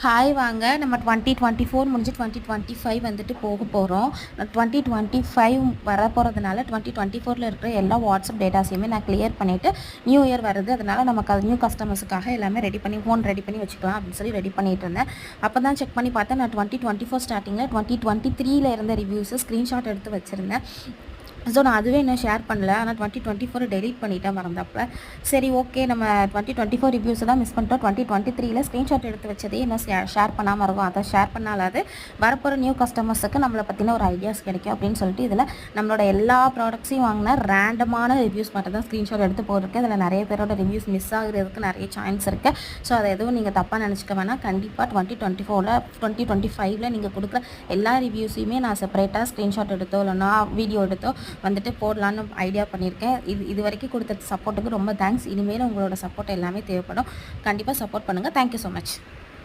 Hi வாங்க நம்ம 2024 முடிஞ்சு 2025 வந்துட்டு போக போகிறோம். 2025 வரப்போகிறதுனால 2024 இருக்கிற எல்லா வாட்ஸ்அப் டேட்டாஸையுமே நான் கிளியர் பண்ணிவிட்டு நியூ இயர் வருது, அதனால் நமக்கு அது நியூ கஸ்டமர்ஸுக்காக எல்லாமே ரெடி பண்ணி ஃபோன் ரெடி பண்ணி வச்சுக்கலாம் அப்படின்னு சொல்லி ரெடி பண்ணிட்டு இருந்தேன். அப்போ தான் செக் பண்ணி பார்த்தேன், நான் 2024 ஸ்டார்டிங்கில் 2023 இருந்த ரிவ்யூஸை ஸ்க்ரீன்ஷாட் எடுத்து வச்சுருந்தேன். ஸோ நான் அதுவே இன்னும் ஷேர் பண்ணல. ஆனால் 2024 டெலீட் பண்ணிட்டேன் மறந்தப்போ. சரி ஓகே, நம்ம 2024 ரிவ்யூஸ் தான் மிஸ் பண்ணிட்டோம். 2023 ஸ்க்ரீன்ஷாட் எடுத்து வச்சதே இன்னும் ஷேர் பண்ணாமல் இருக்கும். அதை ஷேர் பண்ணாலாது வரப்போகிற நியூ கஸ்டமர்ஸுக்கு நம்மளை பற்றின ஒரு ஐடியாஸ் கிடைக்கும் அப்படின்னு சொல்லிட்டு இதில் நம்மளோட எல்லா ப்ராடக்ட்ஸையும் வாங்கினா ரேண்டமான ரிவ்யூஸ் மட்டும் தான் ஸ்க்ரீன்ஷாட் எடுத்து போட்டிருக்கு. இதில் நிறைய பேரோட ரிவ்யூஸ் மிஸ் ஆகுறதுக்கு நிறைய சான்ஸ் இருக்குது. ஸோ அதை எதுவும் நீங்கள் தப்பாக நினச்சிக்க வேணாம். கண்டிப்பாக 2025 நீங்கள் கொடுக்குற எல்லா ரிவ்யூஸையுமே நான் செப்பரேட்டாக ஸ்க்ரீன்ஷாட் எடுத்தோ இல்லைனா வீடியோ எடுத்தோ வந்துட்டு போடலான்னு ஐடியா பண்ணியிருக்கேன். இது வரைக்கும் கொடுத்த சப்போர்ட்டுக்கு ரொம்ப தேங்க்ஸ். இனிமேல் உங்களோட சப்போர்ட் எல்லாமே தேவைப்படும். கண்டிப்பாக சப்போர்ட் பண்ணுங்கள். Thank you so much.